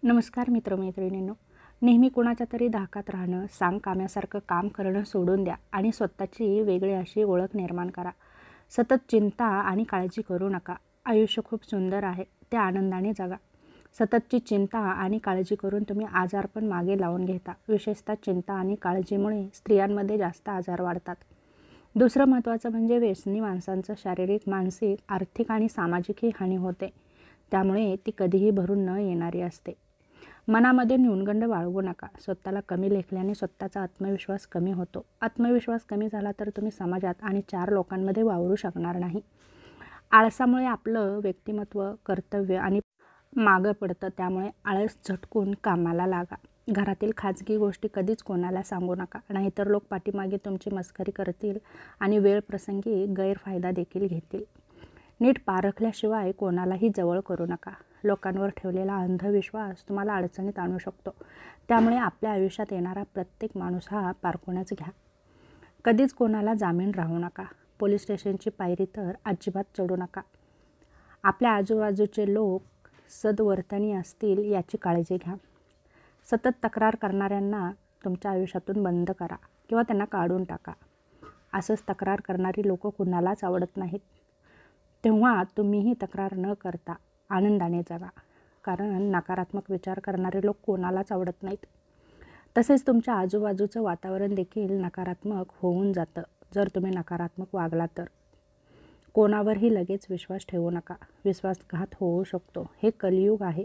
नमस्कार मित्रमैत्रिणींनो. नेहमी कुणाच्या तरी धाकात राहणं, सांगकाम्यासारखं काम करणं सोडून द्या आणि स्वतःची वेगळी अशी ओळख निर्माण करा. सतत चिंता आणि काळजी करू नका. आयुष्य खूप सुंदर आहे, ते आनंदाने जगा. सततची चिंता आणि काळजी करून तुम्ही आजारपण मागे लावून घेता. विशेषतः चिंता आणि काळजीमुळे स्त्रियांमध्ये जास्त आजार वाढतात. दुसरं महत्त्वाचं म्हणजे व्यसनी माणसांचं शारीरिक, मानसिक, आर्थिक आणि सामाजिकही हानी होते. त्यामुळे ती कधीही भरून न येणारी असते. मनामध्ये न्यूनगंड बाळगू नका. स्वतःला कमी लेखल्याने स्वतःचा आत्मविश्वास कमी होतो. आत्मविश्वास कमी झाला तर तुम्ही समाजात आणि 4 लोकांमध्ये वावरू शकणार नाही. आळसामुळे आपलं व्यक्तिमत्व, कर्तव्य आणि मागं पडतं. त्यामुळे आळस झटकून कामाला लागा. घरातील खाजगी गोष्टी कधीच कोणाला सांगू नका, नाहीतर लोक पाठीमागे तुमची मस्करी करतील आणि वेळ प्रसंगी गैरफायदा देखील घेतील. नीट पारखल्याशिवाय कोणालाही जवळ करू नका. लोकांवर ठेवलेला अंधविश्वास तुम्हाला अडचणीत आणू शकतो. त्यामुळे आपल्या आयुष्यात येणारा प्रत्येक माणूस हा पारखूनच घ्या. कधीच कोणाला जामीन राहू नका. पोलीस स्टेशनची पायरी तर अजिबात चढू नका. आपल्या आजूबाजूचे लोक सद्वर्तनी असतील याची काळजी घ्या. सतत तक्रार करणाऱ्यांना तुमच्या आयुष्यातून बंद करा किंवा त्यांना काढून टाका. असंच तक्रार करणारी लोकं कुणालाच आवडत नाहीत. तेव्हा तुम्हीही तक्रार न करता आनंदाने जगा. कारण नकारात्मक विचार करणारे लोक कोणालाच आवडत नाहीत. तसेच तुमच्या आजूबाजूचं वातावरण देखील नकारात्मक होऊन जातं जर तुम्ही नकारात्मक वागला तर. कोणावरही लगेच विश्वास ठेवू नका. विश्वासघात होऊ शकतो. हे कलियुग आहे.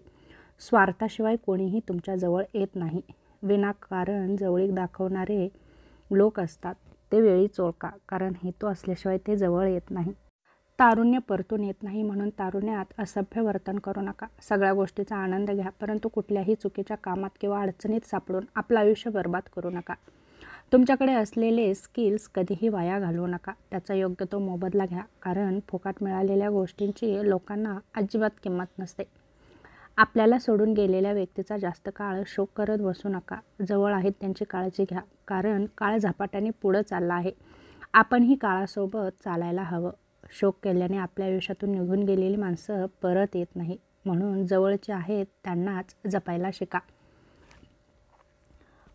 स्वार्थाशिवाय कोणीही तुमच्याजवळ येत नाही. विनाकारण जवळीक दाखवणारे लोक असतात, ते वेळीच ओळखा, कारण हेतू असल्याशिवाय ते जवळ येत नाही. तारुण्य परतून येत नाही म्हणून तारुण्यात असभ्य वर्तन करू नका. सगळ्या गोष्टीचा आनंद घ्या, परंतु कुठल्याही चुकीच्या कामात किंवा अडचणीत सापडून आपलं आयुष्य बर्बाद करू नका. तुमच्याकडे असलेले स्किल्स कधीही वाया घालवू नका. त्याचा योग्य तो मोबदला घ्या, कारण फुकट मिळालेल्या गोष्टींची लोकांना अजिबात किंमत नसते. आपल्याला सोडून गेलेल्या व्यक्तीचा जास्त काळ शोक करत बसू नका. जवळ आहेत त्यांची काळजी घ्या, कारण काळ झपाट्याने पुढं चालला आहे. आपणही काळासोबत चालायला हवं. शोक केल्याने आपल्या आयुष्यातून निघून गेलेली माणसं परत येत नाही. म्हणून जवळचे आहेत त्यांनाच जपायला शिका.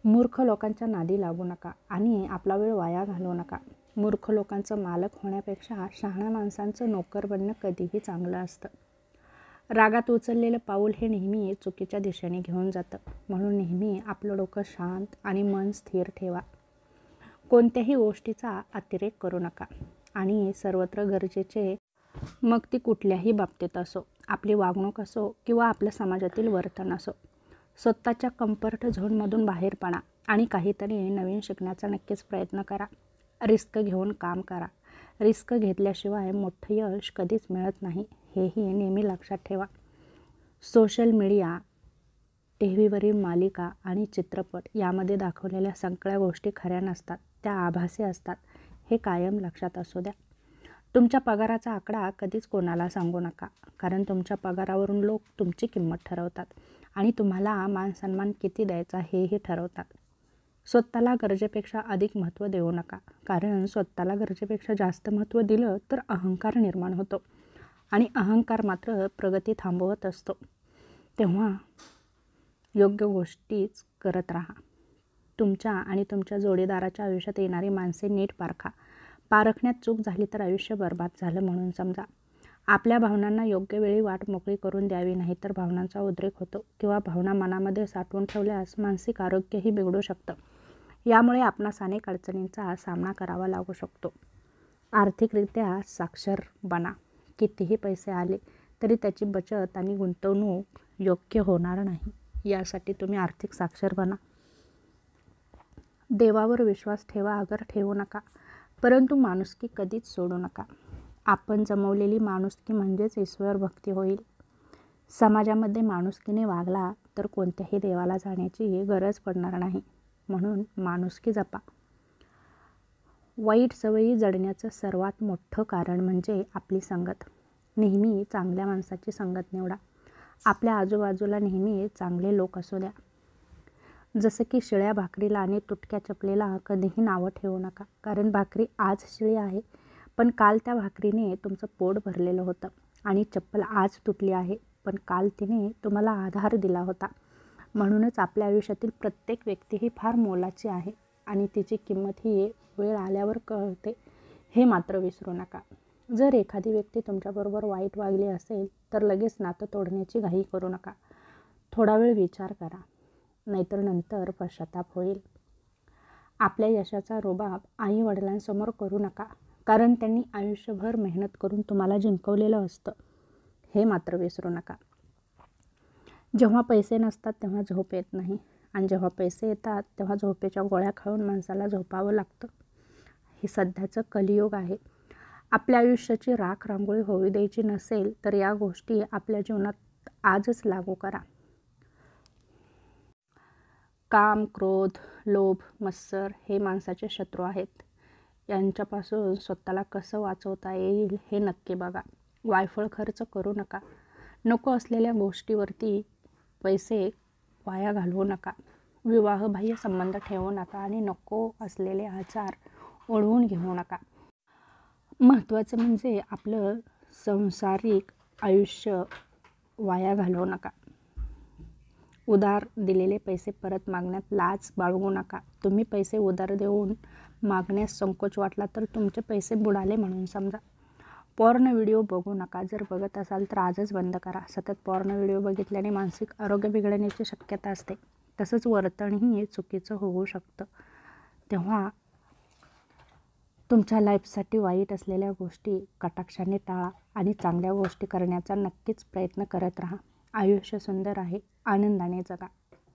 मूर्ख लोकांच्या नादी लागू नका आणि आपला वेळ वाया घालवू नका. मूर्ख लोकांचं मालक होण्यापेक्षा शहाण्या माणसांचं नोकर बनणं कधीही चांगलं असतं. रागात उचललेलं पाऊल हे नेहमी चुकीच्या दिशेने घेऊन जातं. म्हणून नेहमी आपलं डोकं शांत आणि मन स्थिर ठेवा. कोणत्याही गोष्टीचा अतिरेक करू नका आणि सर्वत्र गरजेचे, मग ती कुठल्याही बाबतीत असो, आपली वागणूक असो किंवा आपल्या समाजातील वर्तन असो. स्वतःच्या कम्फर्ट झोनमधून बाहेर पडा आणि काहीतरी नवीन शिकण्याचा नक्कीच प्रयत्न करा. रिस्क घेऊन काम करा. रिस्क घेतल्याशिवाय मोठं यश कधीच मिळत नाही, हेही नेहमी लक्षात ठेवा. सोशल मीडिया, टीव्हीवरील मालिका आणि चित्रपट यामध्ये दाखवलेल्या सगळ्या गोष्टी खऱ्या नसतात, त्या आभासी असतात, हे कायम लक्षात असू द्या. तुमच्या पगाराचा आकडा कधीच कोणाला सांगू नका, कारण तुमच्या पगारावरून लोक तुमची किंमत ठरवतात आणि तुम्हाला मानसन्मान किती द्यायचा हेही ठरवतात. स्वतःला गरजेपेक्षा अधिक महत्त्व देऊ नका, कारण स्वतःला गरजेपेक्षा जास्त महत्त्व दिलं तर अहंकार निर्माण होतो आणि अहंकार मात्र प्रगती थांबवत असतो. तेव्हा योग्य गोष्टीच करत राहा. तुमच्या आणि तुमच्या जोडीदाराच्या आयुष्यात येणारी माणसे नीट पारखा. पारखण्यात चूक झाली तर आयुष्य बर्बाद झालं म्हणून समजा. आपल्या भावनांना योग्य वेळी वाट मोकळी करून द्यावी, नाहीतर भावनांचा उद्रेक होतो किंवा भावना मनामध्ये साठवून ठेवल्यास मानसिक आरोग्यही बिघडू शकतं. यामुळे आपणास अनेक अडचणींचा सामना करावा लागू शकतो. आर्थिकरित्या साक्षर बना. कितीही पैसे आले तरी त्याची बचत आणि गुंतवणूक योग्य होणार नाही. यासाठी तुम्ही आर्थिक साक्षर बना. देवावर विश्वास ठेवा अगर ठेवू नका, परंतु माणुसकी कधीच सोडू नका. आपण जमवलेली माणुसकी म्हणजेच ईश्वर भक्ती होईल. समाजामध्ये माणुसकीने वागला तर कोणत्याही देवाला जाण्याची गरज पडणार नाही. म्हणून माणुसकी जपा. वाईट सवयी जडण्याचं सर्वात मोठं कारण म्हणजे आपली संगत. नेहमी चांगल्या माणसाची संगत निवडा. आपल्या आजूबाजूला नेहमी चांगले लोक असू द्या. जसं की शिळ्या भाकरीला आणि तुटक्या चपलेला कधीही नावं ठेवू नका, कारण भाकरी आज शिळी आहे, पण काल त्या भाकरीने तुमचं पोट भरलेलं होतं आणि चप्पल आज तुटली आहे, पण काल तिने तुम्हाला आधार दिला होता. म्हणूनच आपल्या आयुष्यातील प्रत्येक व्यक्ती ही फार मोलाची आहे आणि तिची किंमत ही वेळ आल्यावर कळते, हे मात्र विसरू नका. जर एखादी व्यक्ती तुमच्याबरोबर वाईट वागली असेल तर लगेच नातं तोडण्याची घाई करू नका. थोडा वेळ विचार करा, नाहीतर नंतर पश्चाताप होईल. आपल्या यशाचा रुबाब आई वडिलांसमोर करू नका, कारण त्यांनी आयुष्यभर मेहनत करून तुम्हाला जिंकवलेलं असतं, हे मात्र विसरू नका. जेव्हा पैसे नसतात तेव्हा झोप येत नाही, आणि जेव्हा पैसे येतात तेव्हा झोपेच्या गोळ्या खाऊन माणसाला झोपावं लागतं. हे सध्याचं कलियुग आहे. आपल्या आयुष्याची राख रांगोळी होऊ द्यायची नसेल तर या गोष्टी आपल्या जीवनात आजच लागू करा. काम, क्रोध, लोभ, मत्सर हे माणसाचे शत्रू आहेत. यांच्यापासून स्वतःला कसं वाचवता येईल हे नक्की बघा. वायफळ खर्च करू नका. नको असलेल्या गोष्टीवरती पैसे वाया घालवू नका. विवाहबाह्य संबंध ठेवू नका आणि नको असलेले आचार ओढवून घेऊ नका. महत्त्वाचं म्हणजे आपलं सांसारिक आयुष्य वाया घालवू नका. उधार दिलेले पैसे परत मागण्यात लाज बाळगू नका. तुम्ही पैसे उधार देऊन मागण्यास संकोच वाटला तर तुमचे पैसे बुडाले म्हणून समजा. पॉर्न व्हिडिओ बघू नका. जर बघत असाल तर आजच बंद करा. सतत पॉर्न व्हिडिओ बघितल्याने मानसिक आरोग्य बिघडण्याची शक्यता असते. तसंच वर्तनही चुकीचं होऊ शकतं. तेव्हा तुमच्या लाईफसाठी वाईट असलेल्या गोष्टी कटाक्षाने टाळा आणि चांगल्या गोष्टी करण्याचा नक्कीच प्रयत्न करत राहा. आयुष्य सुंदर आहे, आनंदाने जगा.